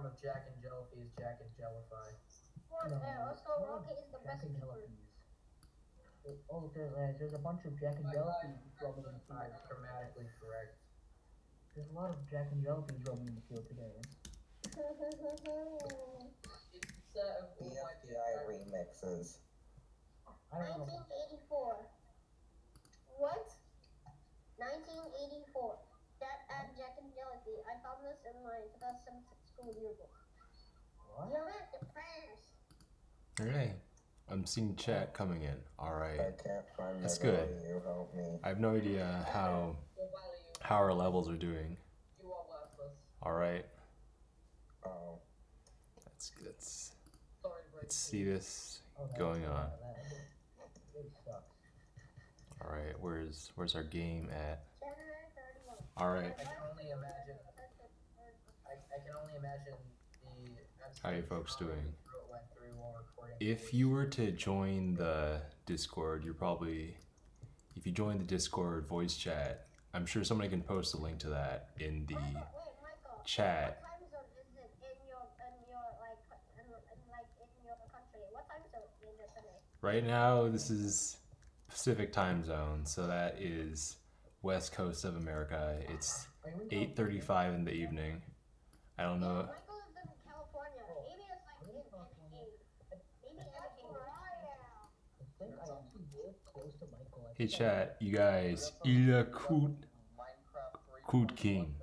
form of Jack and Jellyfy is Jack and Jellify. What? No, So Rocket is the Jack best and keeper. Jellyfies. Oh, there's a bunch of Jack and Jellyfies roaming in the field. Grammatically correct. There's a lot of Jack and Jellyfies roaming in the field today. It's a set of BFDI remixes. I don't know. 1984. What? 1984. That at Jack and Jellyfy. I found this in my 2007 school yearbook. What? You're at the prayers. Alright. I'm seeing chat coming in. Alright. I can't find That's my good. value, you help me. I have no idea how our levels are doing. You are worthless. Alright. Oh. Let's Sorry, Brady. let's see this Oh, that's going on. That really sucks. Alright, where's our game at? January 31. Alright. I can only imagine. I can only imagine the. How you folks doing? It went through while recording. If you were to join the Discord, if you join the Discord voice chat, I'm sure somebody can post a link to that in the Michael, chat. what time zone is it in your country? What time zone is it today? Right now, this is Pacific time zone, so that is West Coast of America. It's 8:35 in the evening. I don't know. Michael lives in California. Maybe it's like in maybe I think I actually live close to Michael. Hey chat, you guys, Ila Coot King.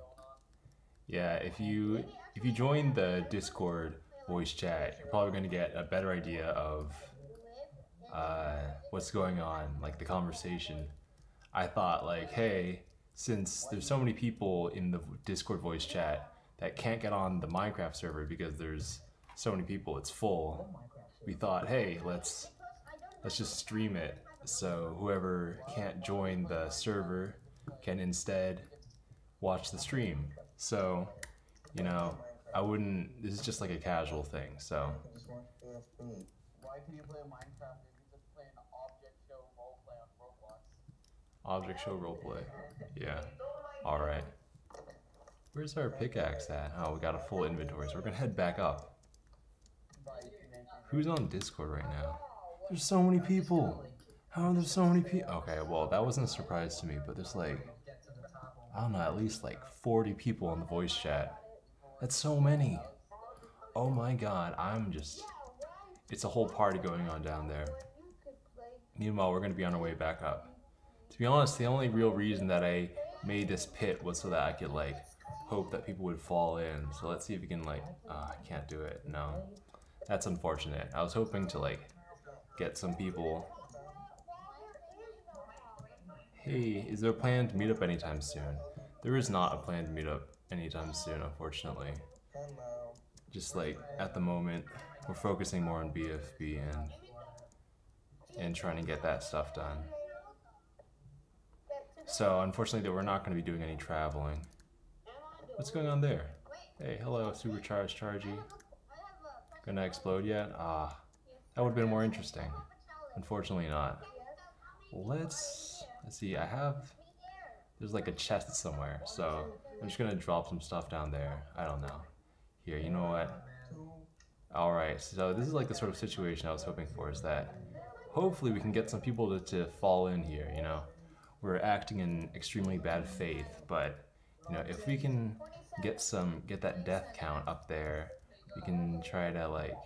Yeah, if you join the Discord voice chat, you're probably gonna get a better idea of what's going on, like the conversation. I thought like, hey, since there's so many people in the Discord voice chat that can't get on the Minecraft server because there's so many people, it's full. We thought, hey, let's just stream it so whoever can't join the server can instead watch the stream. So, you know, this is just like a casual thing, so. I just watch BFB. Why can you play Minecraft if you just play an object show roleplay on Roblox? Object show roleplay. Yeah. Alright. Where's our pickaxe at? Oh, we got a full inventory, so we're gonna head back up. Who's on Discord right now? There's so many people! How are there so many people? Okay, well, that wasn't a surprise to me, but there's like, I don't know, at least like 40 people on the voice chat. That's so many! Oh my god, it's a whole party going on down there. Meanwhile, we're gonna be on our way back up. To be honest, the only real reason that I made this pit was so that I could like hope that people would fall in. So let's see if we can like, I can't do it, no. That's unfortunate. I was hoping to like get some people. Hey, is there a plan to meet up anytime soon? There is not a plan to meet up anytime soon, unfortunately. Hello. Just like at the moment, we're focusing more on BFB and trying to get that stuff done. So unfortunately, we're not going to be doing any traveling. What's going on there? Hey, hello, Supercharged Chargy. Gonna explode yet? Ah, that would have been more interesting. Unfortunately not. Let's see, there's like a chest somewhere, so I'm just gonna drop some stuff down there. I don't know. Here, you know what? Alright, so this is like the sort of situation I was hoping for, is that hopefully we can get some people to fall in here, you know? We're acting in extremely bad faith, but, you know, if we can get that death count up there, we can try to like,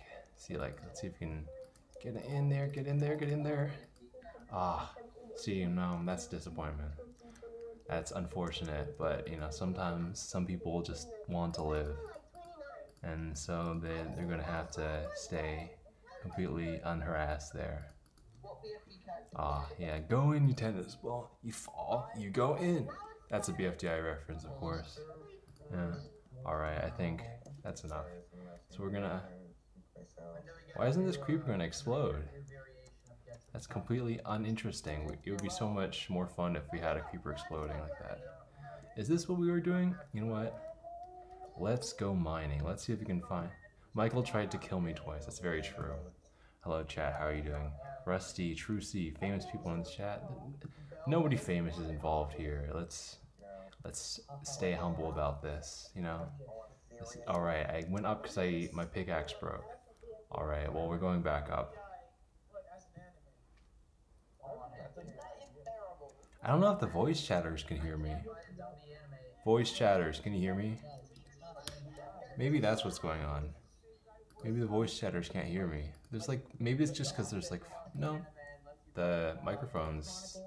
let's see if we can get in there. Ah, see, no, that's disappointment. That's unfortunate, but you know, sometimes some people just want to live, and so they're gonna have to stay completely unharassed there. Ah, yeah, go in, you tennis ball. You fall, you go in. That's a BFDI reference, of course. Yeah. Alright, I think that's enough. So we're gonna... Why isn't this creeper gonna explode? That's completely uninteresting. It would be so much more fun if we had a creeper exploding like that. Is this what we were doing? You know what? Let's go mining. Let's see if we can find... Michael tried to kill me twice. That's very true. Hello, chat. How are you doing? Rusty, True C, famous people in the chat. Nobody famous is involved here. Let's stay humble about this, you know? Alright, I went up because my pickaxe broke. Alright, well, we're going back up. I don't know if the voice chatters can hear me. Voice chatters, can you hear me? Maybe that's what's going on. Maybe the voice chatters can't hear me. There's like, maybe it's just because there's like, no, the microphone's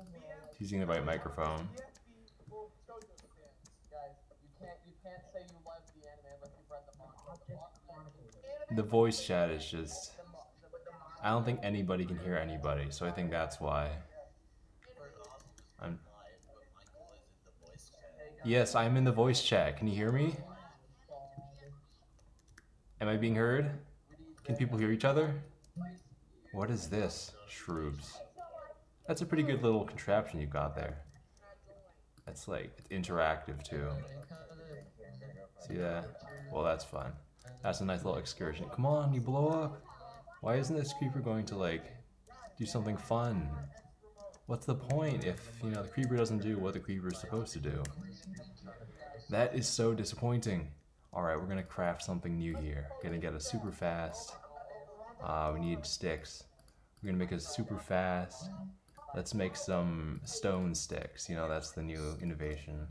using the right microphone. The voice chat is just, I don't think anybody can hear anybody, so I think that's why. Yes, I'm in the voice chat. Can you hear me? Am I being heard? Can people hear each other? What is this? Shrubs. That's a pretty good little contraption you've got there. That's like, it's interactive too. See that? Well, that's fun. That's a nice little excursion. Come on, you blow up. Why isn't this creeper going to like do something fun? What's the point if, you know, the creeper doesn't do what the creeper is supposed to do? That is so disappointing. Alright, we're gonna craft something new here. Gonna get a super fast. We need sticks. We're gonna make it super fast. Let's make some stone sticks. You know, that's the new innovation.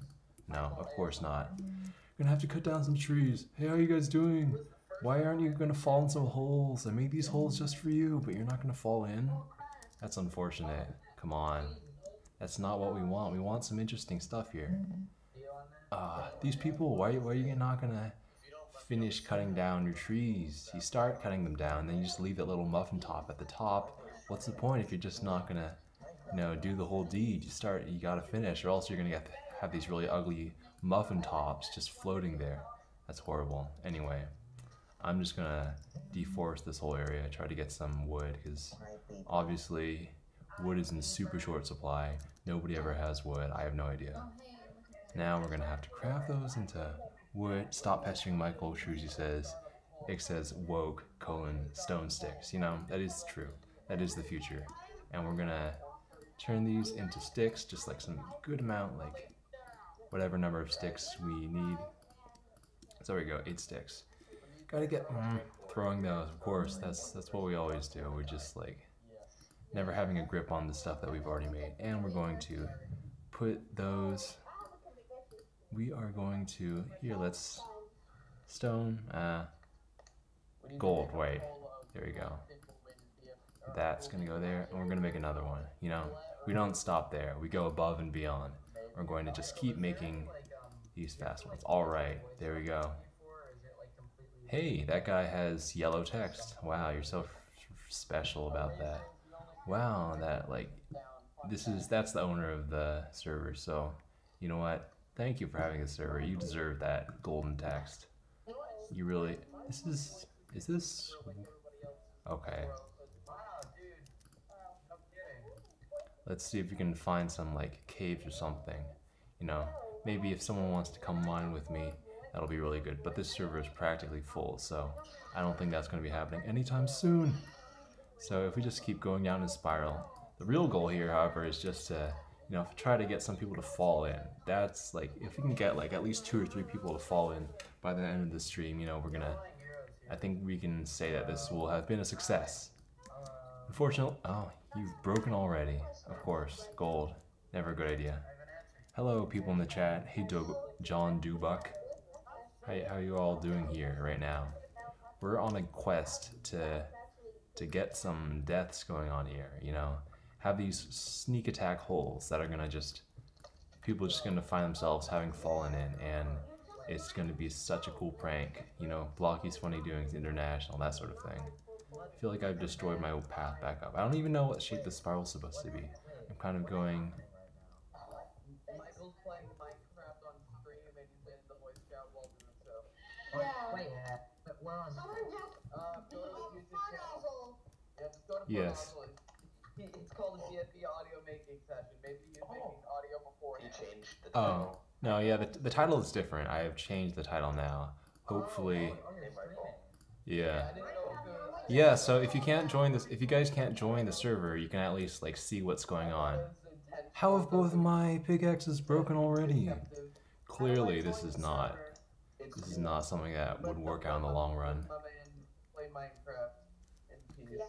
No, of course not. We're gonna have to cut down some trees. Hey, how are you guys doing? Why aren't you gonna fall in some holes? I made these holes just for you, but you're not gonna fall in? That's unfortunate. Come on. That's not what we want. We want some interesting stuff here. These people, why are you not gonna finish cutting down your trees? You start cutting them down, then you just leave that little muffin top at the top. What's the point if you're just not gonna, you know, do the whole deed? You gotta finish, or else you're gonna have these really ugly muffin tops just floating there. That's horrible. Anyway, I'm just gonna deforest this whole area, try to get some wood, because obviously wood is in super short supply. Nobody ever has wood. I have no idea. Now we're gonna have to craft those into wood. Stop pestering Michael, Shuji says. It says woke, stone sticks. You know, that is true. That is the future. And we're gonna turn these into sticks, just like some good amount, like whatever number of sticks we need. So there we go, 8 sticks. Gotta get throwing those, of course. That's what we always do. We're just like never having a grip on the stuff that we've already made. And we're going to put those. We are going to here. Let's stone, gold. Wait, there we go. That's gonna go there, and we're gonna make another one. You know, we don't stop there. We go above and beyond. We're going to just keep making these fast ones. All right, there we go. Hey, that guy has yellow text. Wow, you're so special about that. Wow, that like, that's the owner of the server. So, you know what? Thank you for having a server. You deserve that golden text. You really. Is this? Okay. Let's see if we can find some like caves or something. You know, maybe if someone wants to come mine with me, that'll be really good. But this server is practically full, so I don't think that's going to be happening anytime soon. So if we just keep going down in spiral, the real goal here, however, is just to, you know, try to get some people to fall in. That's like, if we can get like at least 2 or 3 people to fall in by the end of the stream, you know, I think we can say that this will have been a success. Unfortunately, oh, you've broken already. Of course, gold. Never a good idea. Hello, people in the chat. Hey, John Dubuck. How are you all doing here right now? We're on a quest to get some deaths going on here, you know? Have these sneak attack holes that are gonna people are just gonna find themselves having fallen in, and it's gonna be such a cool prank, you know? Blocky's Funny Doings International, that sort of thing. I feel like I've destroyed my path back up. I don't even know what shape the spiral's supposed to be. I'm kind of going. Michael's playing Minecraft on stream and he's in the voice chat while doing so. Yeah. Wait, we're on. Someone just Go to the YouTube channel. puzzle. Yeah, just go to Yes. It's called a DFB audio making session. Maybe he was making audio before. He changed the Oh, title. no, yeah, the title is different. I have changed the title now. Hopefully, yeah. I didn't know if it was Yeah, so if you guys can't join the server, you can at least like see what's going on. How have both of my pickaxes broken already? Clearly this is not is not something that would work out in the long run. My man play Minecraft in peace.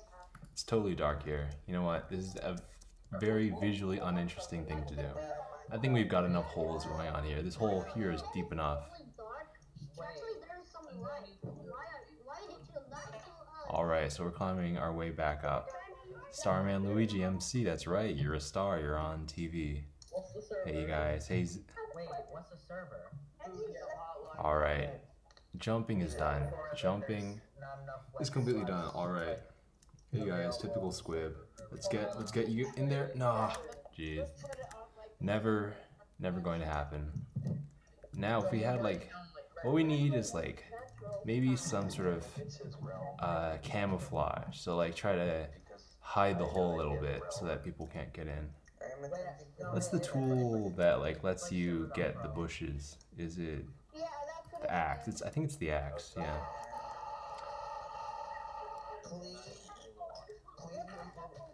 It's totally dark here. You know what? This is a very visually uninteresting thing to do. I think we've got enough holes going on here. This hole here is deep enough. Alright, so we're climbing our way back up. Starman Luigi MC, that's right, you're a star, you're on TV. What's the server? Hey guys, hey. Wait, what's the server? Alright, jumping is done. Jumping is completely done. Alright. Hey guys, typical squib. Let's get you in there. Nah, jeez. Never going to happen. Now, if we had like, what we need is like, maybe some sort of camouflage. So like try to hide the hole a little bit so that people can't get in. What's the tool that like lets you get the bushes? Is it the axe? I think it's the axe, yeah. Please move your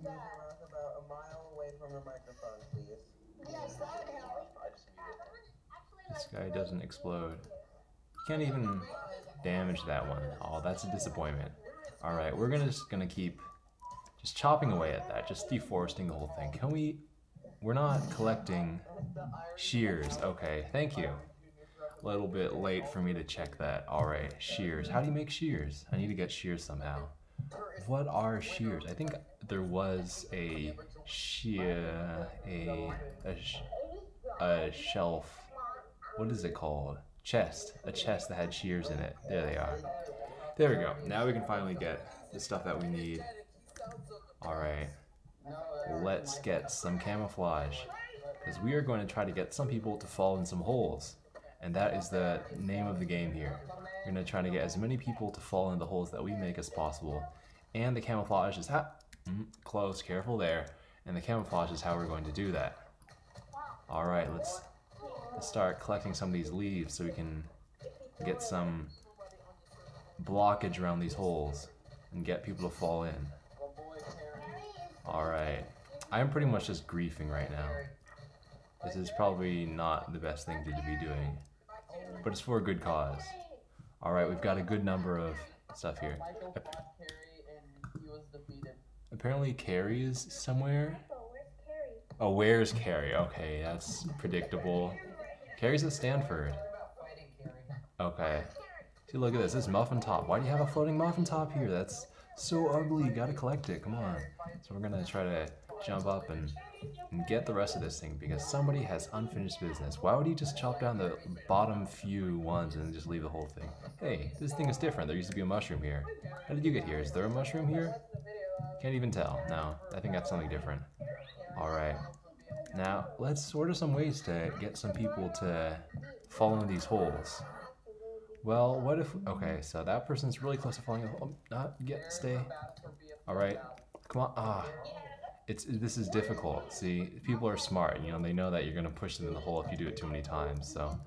mouth about a mile away from your microphone, please. Yes, that would help. This guy doesn't explode. You can't even damage that one. Oh, that's a disappointment. Alright, we're just gonna keep just chopping away at that, just deforesting the whole thing. Can we... We're not collecting shears. Okay, thank you. A little bit late for me to check that. Alright, shears. How do you make shears? I need to get shears somehow. What are shears? I think there was a shear... a shelf... What is it called? Chest. A chest that had shears in it. There they are. There we go. Now we can finally get the stuff that we need. Alright. Let's get some camouflage. Because we are going to try to get some people to fall in some holes. And that is the name of the game here. We're going to try to get as many people to fall in the holes that we make as possible. And the camouflage is close, careful there. And the camouflage is how we're going to do that. Alright, let's start collecting some of these leaves so we can get some blockage around these holes and get people to fall in. Alright, I'm pretty much just griefing right now. This is probably not the best thing to be doing, but it's for a good cause. Alright, we've got a good number of stuff here. Apparently Carrie is somewhere. Oh, where's Carrie? Okay, that's predictable. Carrie's at Stanford. Okay. See, look at this. This muffin top. Why do you have a floating muffin top here? That's so ugly. You gotta collect it. Come on. So we're gonna try to jump up and get the rest of this thing because somebody has unfinished business. Why would he just chop down the bottom few ones and just leave the whole thing? Hey, this thing is different. There used to be a mushroom here. How did you get here? Is there a mushroom here? Can't even tell. No, I think that's something different. Alright. Now, let's order some ways to get some people to fall into these holes. Well, what if... Okay, so that person's really close to falling in the hole. Stay. Alright. Come on. This is difficult. See, people are smart. You know, they know that you're going to push them in the hole if you do it too many times. So,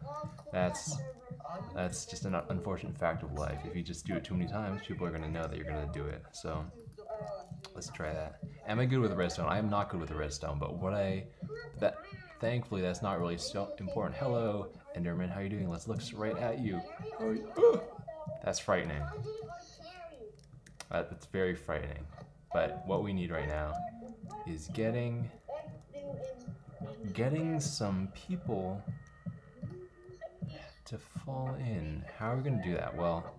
that's just an unfortunate fact of life. If you just do it too many times, people are going to know that you're going to do it. So, let's try that. Am I good with the redstone? I am not good with the redstone, but thankfully that's not really so important. Hello, Enderman, how you doing? Let's look right at you. That's frightening. That's very frightening. But what we need right now is getting some people to fall in. How are we going to do that? Well,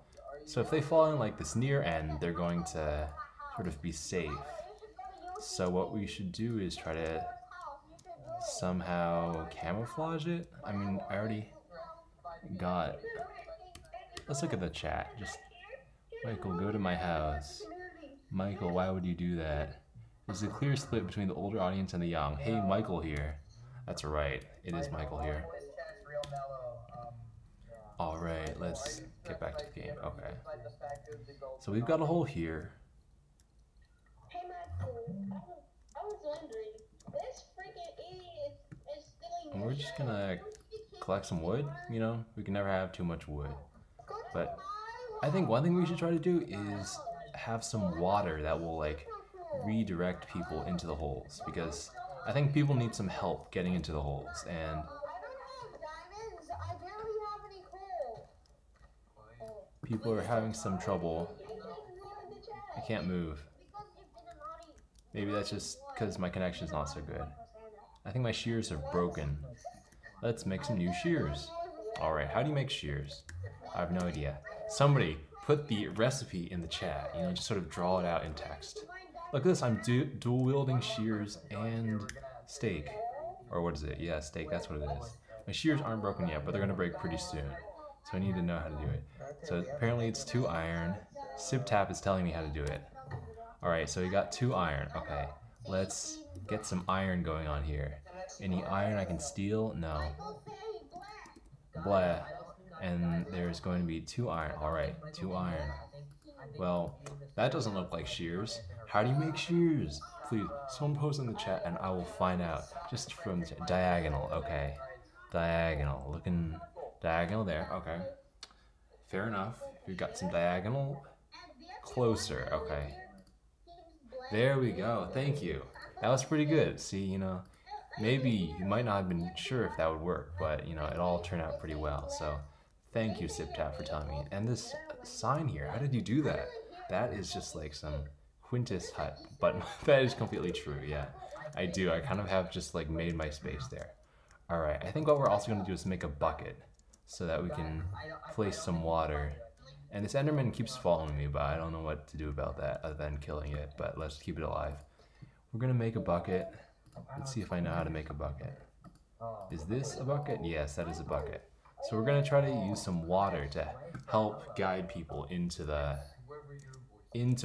so if they fall in like this near end, they're going to sort of be safe. So what we should do is try to somehow camouflage it. I mean, I already got... Let's look at the chat. Just, Michael, go to my house. Michael, why would you do that? There's a clear split between the older audience and the young. Hey, Michael here. That's right. It is Michael here. Alright, let's get back to the game. Okay. So we've got a hole here. Hey, Michael, I was wondering, this freaking idiot is stealing And we're just gonna collect some wood. You know, we can never have too much wood. But I think one thing we should try to do is have some water that will, like, redirect people into the holes. Because I think people need some help getting into the holes. And I don't have diamonds. I barely have any coal. People are having some trouble. I can't move. Maybe that's just because my connection's not so good. I think my shears are broken. Let's make some new shears. Alright, how do you make shears? I have no idea. Somebody put the recipe in the chat. You know, just sort of draw it out in text. Look at this, I'm dual wielding shears and steak. Or what is it? Yeah, steak, that's what it is. My shears aren't broken yet, but they're gonna break pretty soon. So I need to know how to do it. So apparently it's 2 iron. SibTap is telling me how to do it. Alright, so we got 2 iron. Okay, let's get some iron going on here. Any iron I can steal? No. Blah. And there's going to be 2 iron. Alright, 2 iron. Well, that doesn't look like shears. How do you make shears? Please, someone post in the chat and I will find out. Just from the diagonal, okay. Diagonal, looking diagonal there, okay. Fair enough. We've got some diagonal. Closer, okay. There we go, thank you. That was pretty good. See, you know, maybe you might not have been sure if that would work, but you know, it all turned out pretty well. So thank you, SibTap, for telling me. And this sign here, how did you do that? That is just like some Quintus hut, but that is completely true, yeah. I do, I kind of have just like made my space there. Alright, I think what we're also going to do is make a bucket so that we can place some water. And this Enderman keeps following me, but I don't know what to do about that other than killing it, but let's keep it alive. We're going to make a bucket. Let's see if I know how to make a bucket. Is this a bucket? Yes, that is a bucket. So we're going to try to use some water to help guide people into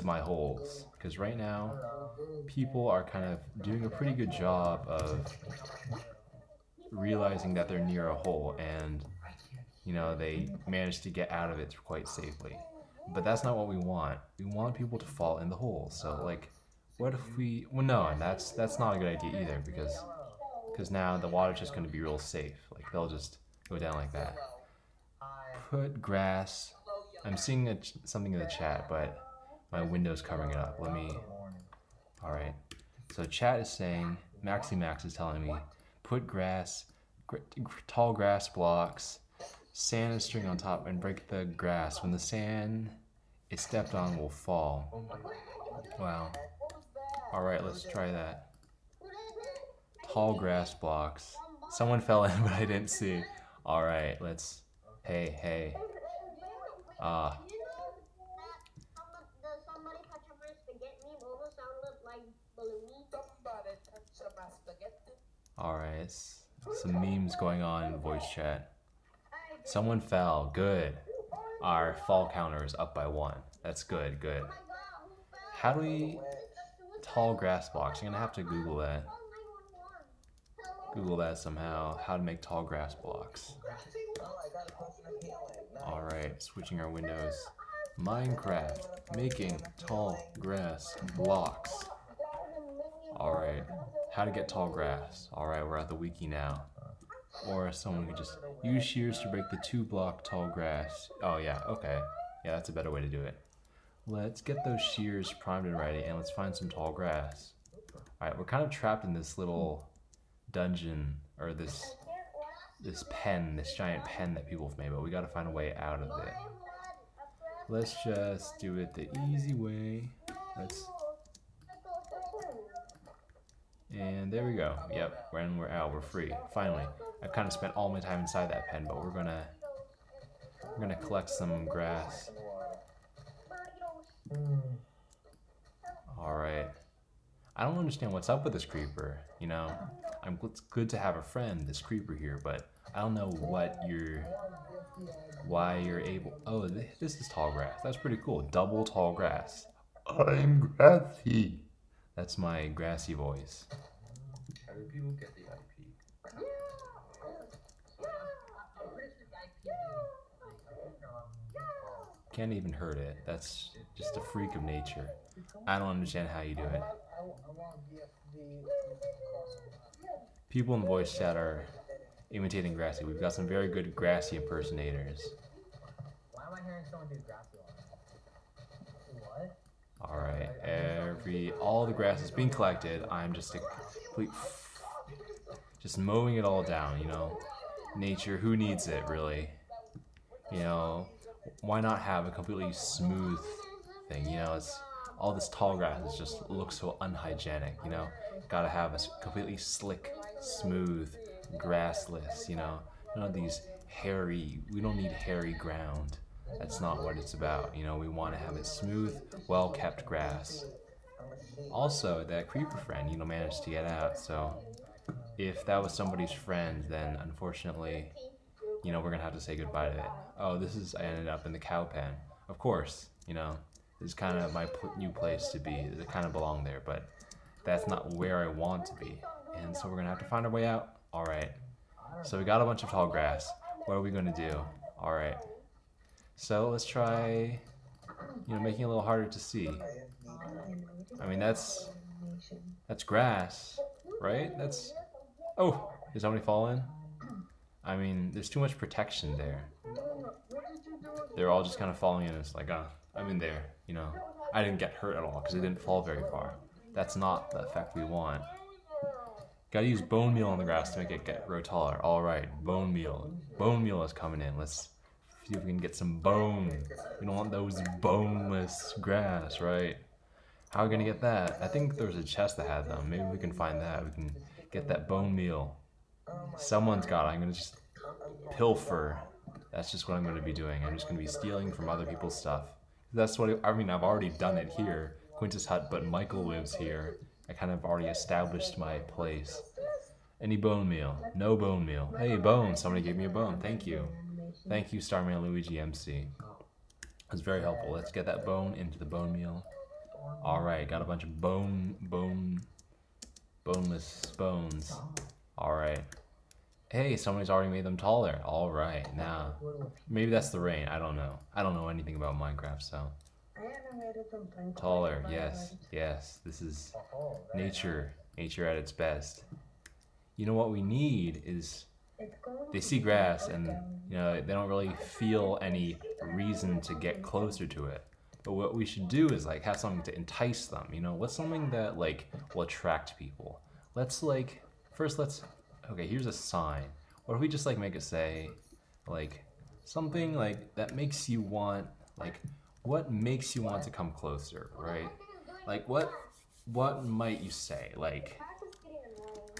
my holes, because right now people are kind of doing a pretty good job of realizing that they're near a hole and you know they managed to get out of it quite safely. But that's not what we want. We want people to fall in the hole. So like, what if we, well no, and that's not a good idea either, because now the water's just going to be real safe. Like they'll just go down like that. Put grass. I'm seeing something in the chat, but my window's covering it up. Let me, alright. So chat is saying, MaxiMax is telling me, put grass, tall grass blocks, sand and string on top, and break the grass. When the sand is stepped on will fall. Wow. Alright, let's try that. Tall grass blocks. Someone fell in, but I didn't see. Alright, let's, hey. Alright, some memes going on in voice chat. Someone fell, good. Our fall counter is up by 1. That's good. How do we, tall grass blocks, I'm gonna have to Google that. Google that somehow, how to make tall grass blocks. Alright, switching our windows. Minecraft, making tall grass blocks. Alright, how to get tall grass. Alright, we're at the wiki now. Or someone could just use shears to break the 2-block tall grass. Oh yeah, okay. Yeah, that's a better way to do it. Let's get those shears primed and ready, and let's find some tall grass. Alright, we're kind of trapped in this little dungeon, or this pen, this giant pen that people have made, but we gotta find a way out of it. Let's just do it the easy way. And there we go. Yep, when we're out, we're free. Finally. I've kind of spent all my time inside that pen, but we're gonna collect some grass. Alright. I don't understand what's up with this creeper, you know? It's good to have a friend, this creeper here, but I don't know why you're able, oh, this is tall grass. That's pretty cool. Double tall grass. I'm grassy. That's my grassy voice. How do people get the IP? Can't even hurt it. That's just a freak of nature. I don't understand how you do it. People in the voice chat are imitating Grassy. We've got some very good Grassy impersonators. Why am I hearing someone do Grassy on? What? Alright, all the grass is being collected. I'm just a complete, just mowing it all down, you know. Nature, who needs it, really? You know, why not have a completely smooth thing? You know, it's all this tall grass just looks so unhygienic. You know, gotta have a completely slick, smooth, grassless. You know, none of these hairy. We don't need hairy ground. That's not what it's about. You know, we want to have it smooth, well-kept grass. Also, that creeper friend, you know, managed to get out. So, if that was somebody's friend, then unfortunately, you know, we're gonna have to say goodbye to it. Oh, I ended up in the cow pen. Of course, you know, this is kind of my new place to be. I kind of belong there, but that's not where I want to be. And so we're gonna have to find our way out. All right. So we got a bunch of tall grass. What are we gonna do? All right. So let's try, you know, making it a little harder to see. I mean, that's grass, right? Oh, did somebody fall in? I mean, there's too much protection there. They're all just kind of falling in. It's like, I'm in there, you know. I didn't get hurt at all because it didn't fall very far. That's not the effect we want. Gotta use bone meal on the grass to make it grow taller. All right, bone meal. Bone meal is coming in. Let's see if we can get some bone. We don't want those boneless grass, right? How are we gonna get that? I think there was a chest that had them. Maybe we can find that. We can get that bone meal. Someone's got it. I'm gonna just pilfer. That's just what I'm gonna be doing. I'm just gonna be stealing from other people's stuff. That's what I mean. I've already done it here, Quintus Hut, but Michael lives here. I kind of already established my place. Any bone meal? No bone meal. Hey, bone! Somebody gave me a bone. Thank you. Thank you, Starman Luigi MC. That's very helpful. Let's get that bone into the bone meal. Alright, got a bunch of boneless bones. Alright. Hey, somebody's already made them taller. Alright, now, maybe that's the rain. I don't know. I don't know anything about Minecraft, so. Taller, yes, yes. This is nature. Nature at its best. You know what we need is, they see grass and, you know, they don't really feel any reason to get closer to it. But what we should do is like have something to entice them, you know? What's something that like will attract people? Let's like, first let's, okay, here's a sign. What if we just like make it say, like, something like that makes you want, like, what makes you want to come closer, right? Like what might you say? Like,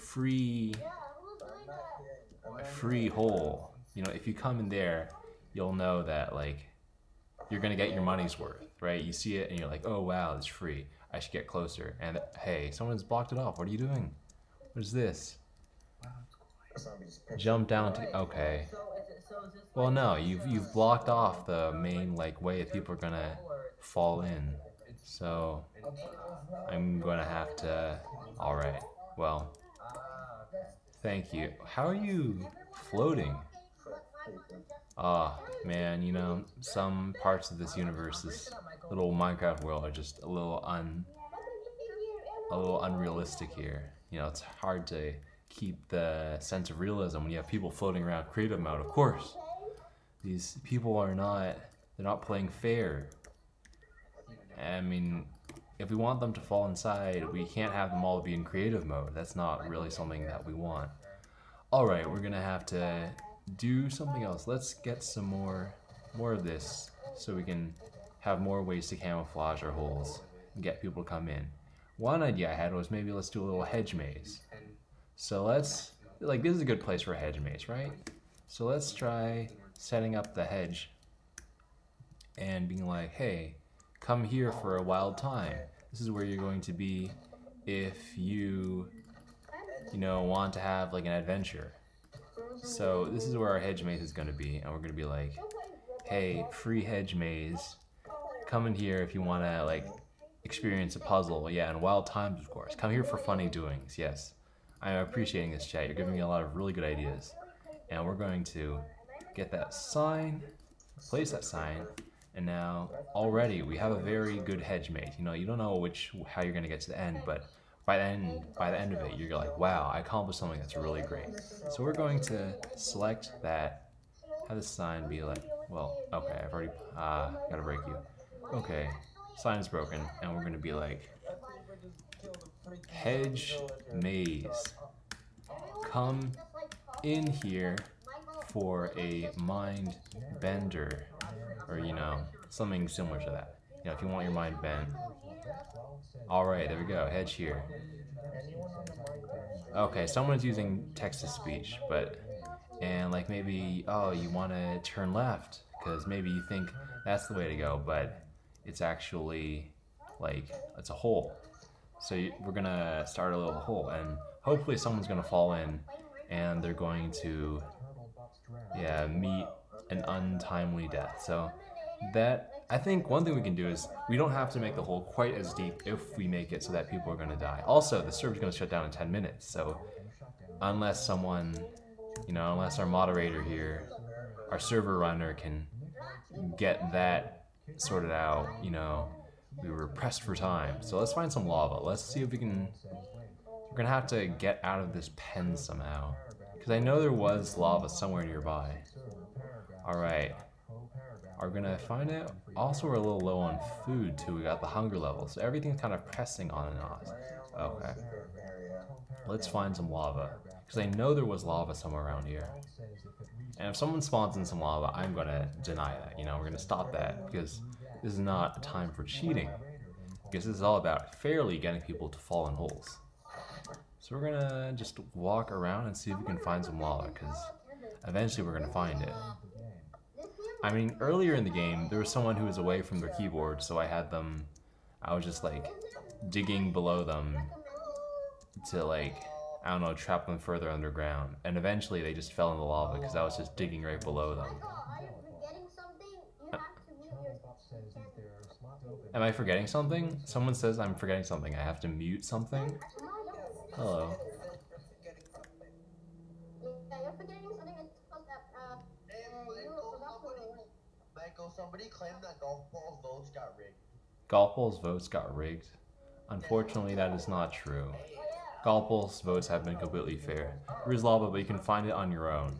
free hole. You know, if you come in there, you'll know that like, you're gonna get your money's worth, right? You see it and you're like, oh wow, it's free. I should get closer. And hey, someone's blocked it off. What are you doing? What is this? Jump down to, okay. Well, no, you've blocked off the main like way that people are gonna fall in. So I'm gonna have to. All right. Well, thank you. How are you floating? Man, you know, some parts of this universe, this little Minecraft world, are just a little unrealistic here. You know, it's hard to keep the sense of realism when you have people floating around creative mode. Of course, these people they're not playing fair. I mean, if we want them to fall inside, we can't have them all be in creative mode. That's not really something that we want. All right, we're gonna have to do something else. Let's get some more of this so we can have more ways to camouflage our holes and get people to come in. One idea I had was maybe let's do a little hedge maze. So let's, like, this is a good place for a hedge maze, right? So let's try setting up the hedge and being like, hey, come here for a wild time. This is where you're going to be if you know, want to have like an adventure. So this is where our hedge maze is going to be, and we're going to be like, hey, free hedge maze, come in here if you want to like experience a puzzle. Yeah, and wild times, of course. Come here for funny doings. Yes, I'm appreciating this, chat. You're giving me a lot of really good ideas. And we're going to get that sign, place that sign, and now already we have a very good hedge maze. You know, you don't know how you're going to get to the end, but by the end of it, you're like, wow, I accomplished something that's really great. So we're going to select that, have the sign be like, well, okay, I've already, gotta break you. Okay, sign is broken, and we're gonna be like, hedge maze, come in here for a mind bender. or you know, something similar to that. You know, if you want your mind bent. All right, there we go. Head cheer. Okay, someone's using text to speech, but and like maybe you want to turn left because maybe you think that's the way to go, but it's actually like it's a hole. So we're gonna start a little hole, and hopefully someone's gonna fall in, and they're going to meet an untimely death. So that I think one thing we can do is we don't have to make the hole quite as deep if we make it so that people are going to die. Also, the server's going to shut down in 10 minutes, so unless someone, you know, unless our moderator here, our server runner can get that sorted out, you know, we were pressed for time. So let's find some lava. Let's see if we can, we're going to have to get out of this pen somehow, because I know there was lava somewhere nearby. Alright. Are we gonna find it? Also, we're a little low on food too. We got the hunger level, so everything's kind of pressing on and on. Okay. Let's find some lava, because I know there was lava somewhere around here. And if someone spawns in some lava, I'm gonna deny that. You know, we're gonna stop that, because this is not a time for cheating. Because this is all about fairly getting people to fall in holes. So we're gonna just walk around and see if we can find some lava, because eventually we're gonna find it. I mean, earlier in the game, there was someone who was away from their keyboard, so I was just like digging below them to like, I don't know, trap them further underground. And eventually they just fell in the lava because I was just digging right below them. Am I forgetting something? Someone says I'm forgetting something. I have to mute something? Hello. Michael, somebody claimed that Golf Ball's votes got rigged. Golf Ball's votes got rigged? Unfortunately, that is not true. Golf Ball's votes have been completely fair. There is lava, but you can find it on your own.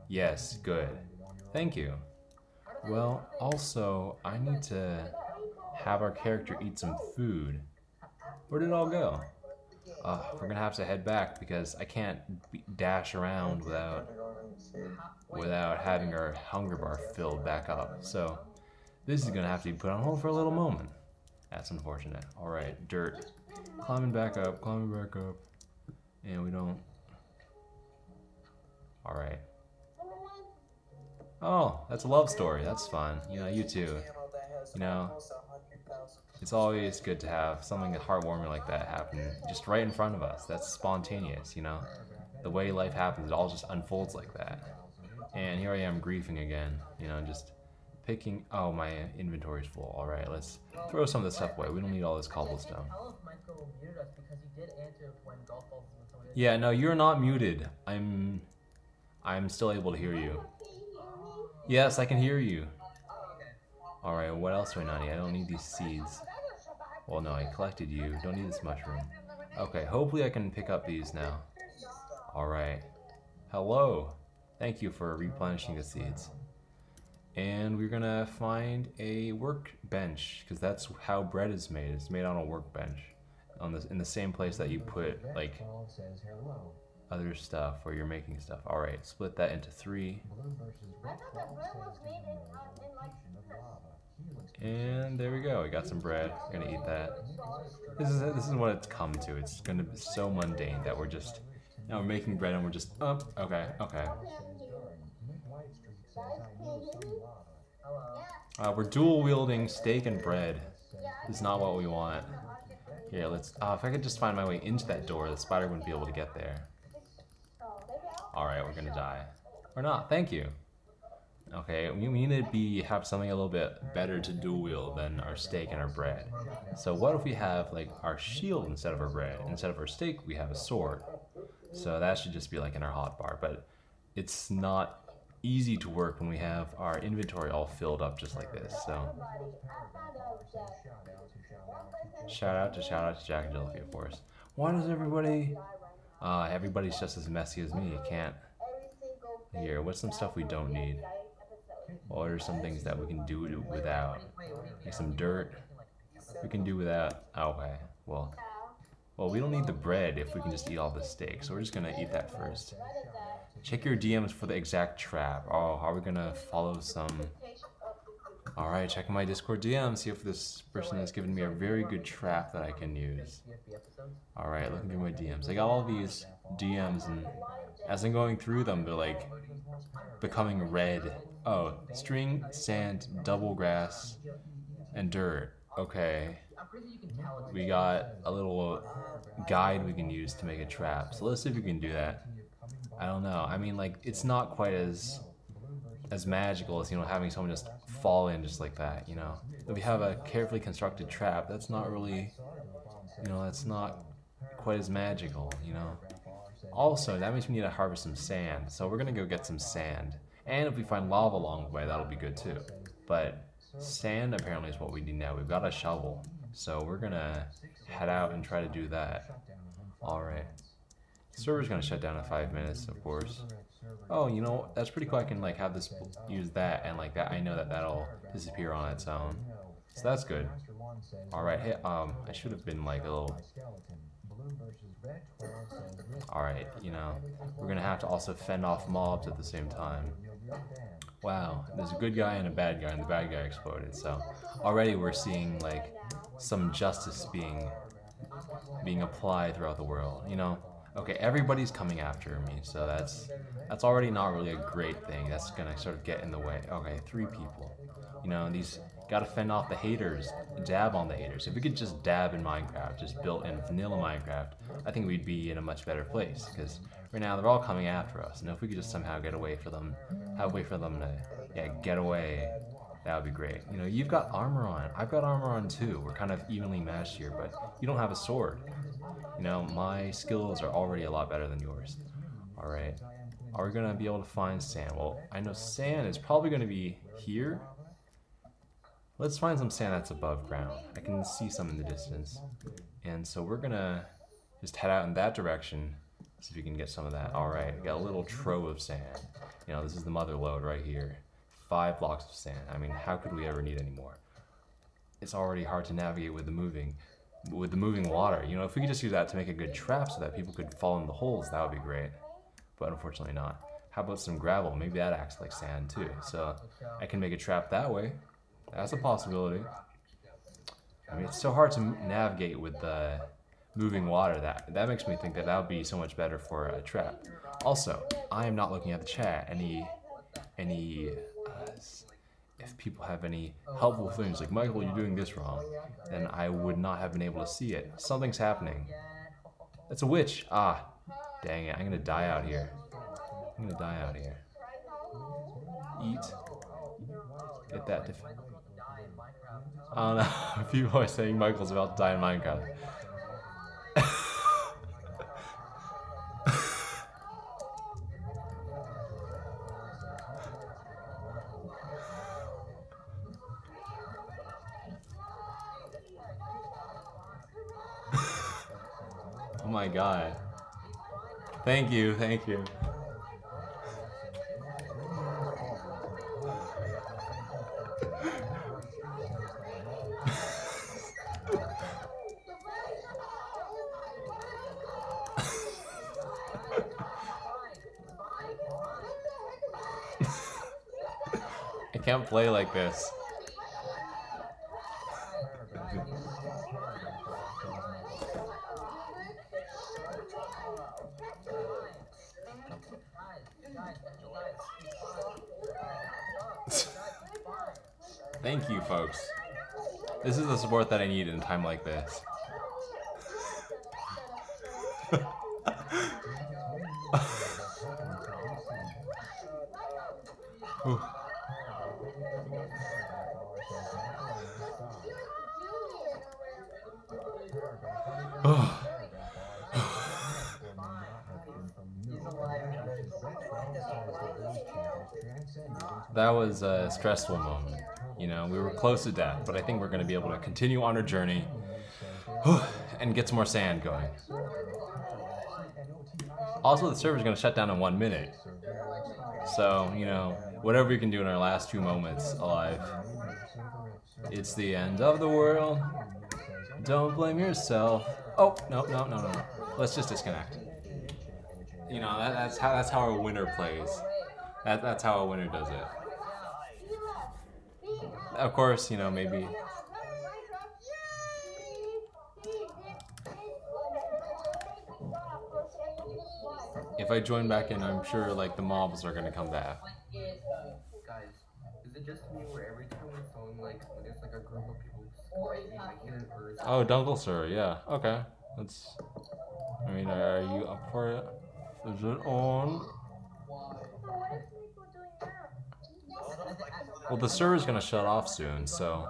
Yes, good. Thank you. Well, also, I need to have our character eat some food. Where did it all go? We're gonna have to head back because I can't dash around without having our hunger bar filled back up. So this is gonna have to be put on hold for a little moment. That's unfortunate. Alright, dirt. Climbing back up. And we don't... Alright. Oh, that's a love story. That's fun. You know, you too. You know, it's always good to have something heartwarming like that happen just right in front of us. That's spontaneous, you know? The way life happens, it all just unfolds like that. And here I am griefing again, you know, just picking... Oh, my inventory's full. Alright, let's throw some of this stuff away. We don't need all this cobblestone. Yeah, no, you're not muted. I'm still able to hear you. Yes, I can hear you. Alright, what else do I not need? I don't need these seeds. Well, no, I collected you. Don't need this mushroom. Okay, hopefully I can pick up these now. Alright. Hello. Thank you for replenishing the seeds. And we're gonna find a workbench, because that's how bread is made. It's made on a workbench. In the same place that you put, like, other stuff where you're making stuff. Alright, split that into 3. And there we go. We got some bread. We're gonna eat that. This is what it's come to. It's gonna be so mundane that we're just, you know, we're making bread and we're just, oh, okay. We're dual wielding steak and bread. This is not what we want. Yeah, let's. If I could just find my way into that door, the spider wouldn't be able to get there. Alright, we're gonna die. Or not, thank you. Okay, we need to have something a little bit better to dual wield than our steak and our bread. So what if we have like our shield instead of our bread? Instead of our steak, we have a sword. So that should just be like in our hotbar, but it's not easy to work when we have our inventory all filled up just like this. So shout out to Jack and Jellyfy, of course. Why does everybody... everybody's just as messy as me. I can't... Here, what's some stuff we don't need? What are some things that we can do without? Like some dirt. We can do without... Okay, well, we don't need the bread if we can just eat all the steak. So we're just gonna eat that first. Check your DMs for the exact trap. Oh, are we gonna follow some Alright, checking my Discord DM, see if this person has given me a very good trap that I can use. Alright, looking through my DMs. I got all these DMs, and as I'm going through them, they're like becoming red. Oh, string, sand, double grass, and dirt. Okay. We got a little guide we can use to make a trap. So let's see if we can do that. I don't know. I mean, like, it's not quite as magical as, you know, having someone just fall in just like that, you know. If we have a carefully constructed trap, that's not really, you know, that's not quite as magical, you know. Also, that means we need to harvest some sand, so we're gonna go get some sand. And if we find lava along the way, that'll be good too. But sand apparently is what we need now. We've got a shovel, so we're gonna head out and try to do that. Alright. Server's gonna shut down in 5 minutes, of course. Oh, you know, that's pretty cool. I can like have this use that, and like that I know that that'll disappear on its own. So that's good. Alright, hey, I should have been like a little... Alright, you know, we're gonna have to also fend off mobs at the same time. Wow, there's a good guy and a bad guy, and the bad guy exploded, so already we're seeing like some justice being applied throughout the world, you know. Okay, everybody's coming after me, so that's already not really a great thing. That's gonna sort of get in the way. Okay, 3 people. You know, these gotta fend off the haters, dab on the haters. If we could just dab in Minecraft, just built in vanilla Minecraft, I think we'd be in a much better place, because right now they're all coming after us, and if we could just somehow get away for them, have a way for them to, yeah, get away, that would be great. You know, you've got armor on, I've got armor on too. We're kind of evenly matched here, but you don't have a sword. You know, my skills are already a lot better than yours. Alright, are we gonna be able to find sand? Well, I know sand is probably gonna be here. Let's find some sand that's above ground. I can see some in the distance. And so we're gonna just head out in that direction, see if we can get some of that. Alright, got a little trove of sand. You know, this is the mother lode right here. 5 blocks of sand. I mean, how could we ever need any more? It's already hard to navigate with the moving water. You know, if we could just use that to make a good trap so that people could fall in the holes, that would be great. But unfortunately not. How about some gravel? Maybe that acts like sand too. So I can make a trap that way. That's a possibility. I mean, it's so hard to navigate with the moving water. That makes me think that that would be so much better for a trap. Also, I am not looking at the chat. If people have any helpful things like, Michael, you're doing this wrong, then I would not have been able to see it. Something's happening. It's a witch. Ah, dang it. I'm gonna die out here. Eat. Get that. I don't know. People are saying Michael's about to die in Minecraft. Oh my god. Thank you, thank you. I can't play like this. Thank you, folks. This is the support that I need in a time like this. That was a stressful moment. You know, we were close to death, but I think we're going to be able to continue on our journey and get some more sand going. Also, the server's going to shut down in 1 minute. So, you know, whatever we can do in our last 2 moments alive. It's the end of the world. Don't blame yourself. Oh, no. Let's just disconnect. You know, that's how a winner plays. That's how a winner does it. of course, you know, maybe. If I join back in, I'm sure like the mobs are gonna come back. Guys, is it just me where every time we're phone, like, when there's like a group of people screaming, like in an earth? Oh, Dungle Sir, yeah. Okay. Let's. I mean, are you up for it? Is it on? Well, the server's gonna shut off soon, so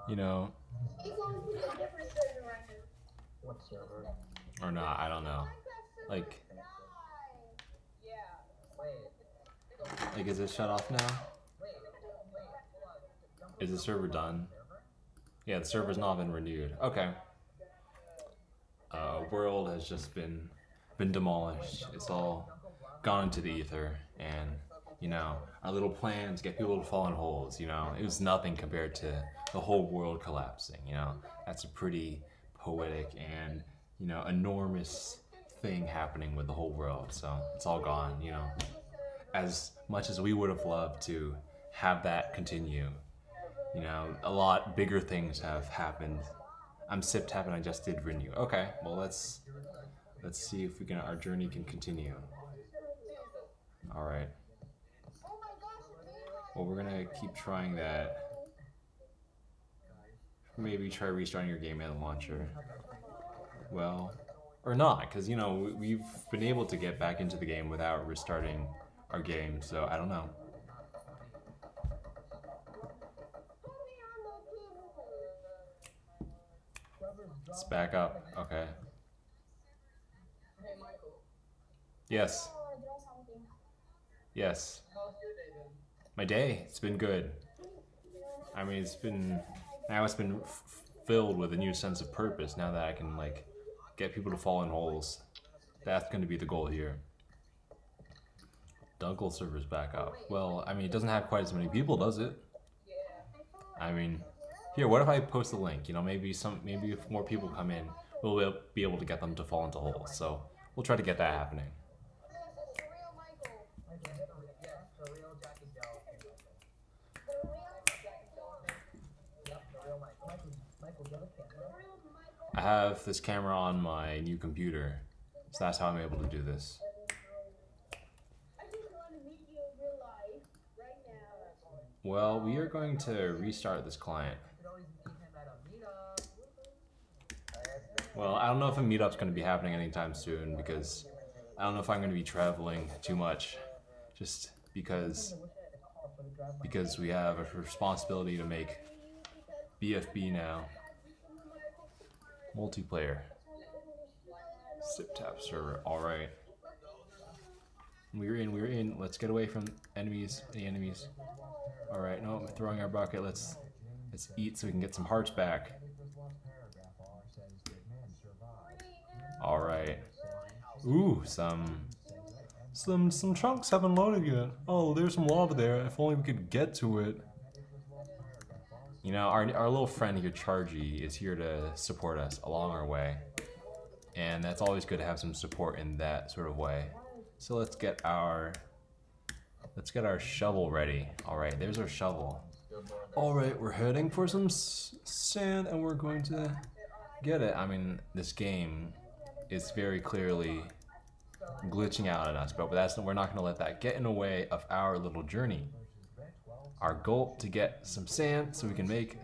you know, What server? or not. I don't know. Like, is it shut off now? Is the server done? Yeah, the server's not been renewed. Okay. World has just been demolished. It's all gone into the ether, and you know, our little plans get people to fall in holes. You know, it was nothing compared to the whole world collapsing. You know, that's a pretty poetic and you know enormous thing happening with the whole world. So it's all gone. You know, as much as we would have loved to have that continue, you know, a lot bigger things have happened. I'm sip tapping. I just did renew. Okay, well let's see if we can. Our journey can continue. All right. Well, we're gonna keep trying that. Maybe try restarting your game at the launcher. Well, or not, because you know we've been able to get back into the game without restarting our game. So I don't know. It's back up. Okay. Hey, Michael. Yes. Yes. How's your day been? My day, it's been good. I mean, it's been filled with a new sense of purpose now that I can like get people to fall in holes. That's going to be the goal here. Dungle server's back up. Well, I mean, it doesn't have quite as many people, does it? I mean, here, what if I post the link? You know, maybe if more people come in, we'll be able to get them to fall into holes. So we'll try to get that happening. I have this camera on my new computer, so that's how I'm able to do this. Well, we are going to restart this client. Well, I don't know if a meetup's going to be happening anytime soon because I don't know if I'm going to be traveling too much, just because we have a responsibility to make BFB now. Multiplayer. Sip tap server. Alright. We're in. Let's get away from enemies. The enemies. Alright, no, throwing our bucket. Let's eat so we can get some hearts back. Alright. Ooh, some chunks haven't loaded yet. Oh, there's some lava there. If only we could get to it. You know, our little friend here, Chargy, is here to support us along our way. And that's always good to have some support in that sort of way. So let's get our shovel ready. Alright, there's our shovel. Alright, we're heading for some sand and we're going to get it. I mean, this game is very clearly glitching out on us, but we're not going to let that get in the way of our little journey. Our goal to get some sand so we can make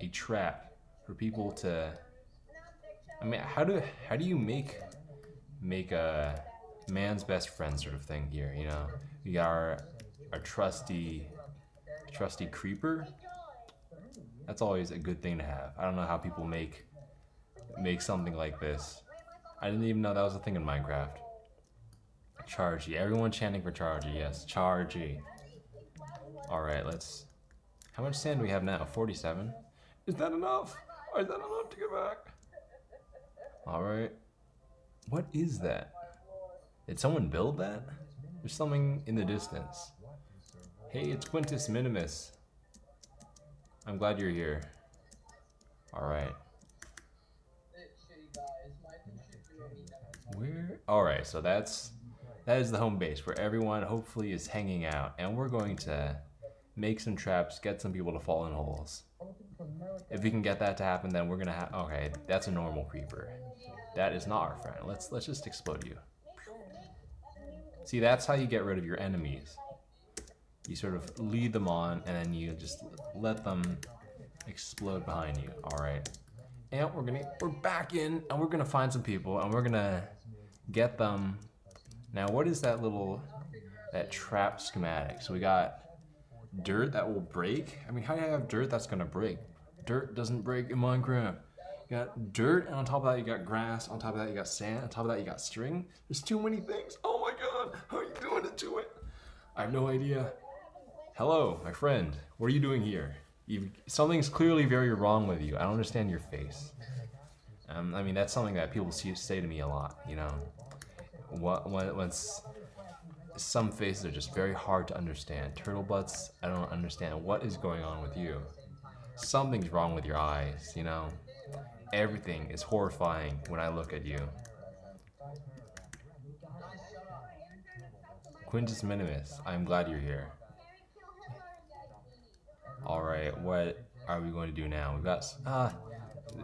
a trap for people to. I mean, how do you make a man's best friend sort of thing here? You know, we got our trusty creeper. That's always a good thing to have. I don't know how people make something like this. I didn't even know that was a thing in Minecraft. Chargy. Everyone chanting for Chargy. Yes, Chargy. Alright, let's... How much sand do we have now? 47? Is that enough? Is that enough to get back? Alright. What is that? Did someone build that? There's something in the distance. Hey, it's Quintus Minimus. I'm glad you're here. Alright. Where? Alright, so that is the home base where everyone hopefully is hanging out, and we're going to make some traps, get some people to fall in holes. If we can get that to happen, then we're gonna have. Okay, that's a normal creeper. That is not our friend. Let's just explode you. See, that's how you get rid of your enemies. You sort of lead them on, and then you just let them explode behind you. All right, and we're back in, and we're gonna find some people, and we're gonna get them. Now, what is that trap schematic? So we got dirt that will break. I mean, how do you have dirt that's gonna break? Dirt doesn't break in Minecraft. You got dirt, and on top of that you got grass, on top of that you got sand, on top of that you got string. There's too many things. Oh my god, how are you doing it to it? I have no idea. Hello, my friend. What are you doing here? Something's clearly very wrong with you. I don't understand your face. I mean, that's something that people say to me a lot, you know. Once some faces are just very hard to understand. Turtle butts, I don't understand what is going on with you. Something's wrong with your eyes, you know. Everything is horrifying when I look at you. Quintus Minimus, I'm glad you're here. Alright, what are we going to do now? We've got,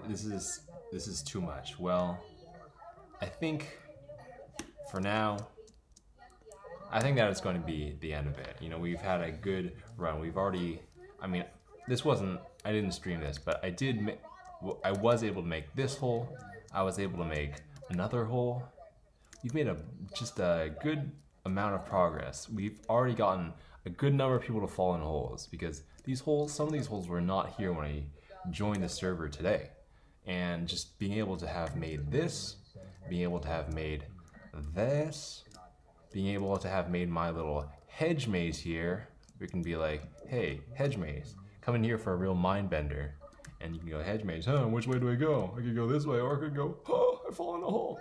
this is too much. Well, I think, for now, I think that is going to be the end of it. You know, we've had a good run. We've already, I mean, I didn't stream this, but I was able to make this hole. I was able to make another hole. We've made just a good amount of progress. We've already gotten a good number of people to fall in holes, because some of these holes were not here when I joined the server today. And just being able to have made this, being able to have made this, being able to have made my little hedge maze here, we can be like, hey, hedge maze, come in here for a real mind bender. And you can go, hedge maze, which way do I go? I could go this way, or I could go, oh, I fall in a hole.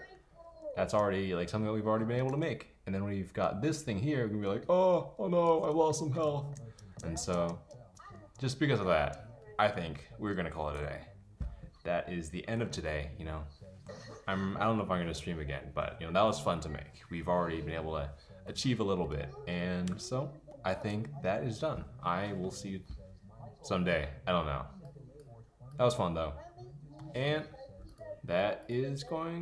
That's already like something that we've already been able to make. And then when we've got this thing here, we can be like, oh no, I lost some health. And so, just because of that, I think we're gonna call it a day. That is the end of today, you know. I don't know if I'm gonna stream again, but you know, that was fun to make. We've already been able to achieve a little bit. And so, I think that is done. I will see you someday. I don't know. That was fun though. And that is going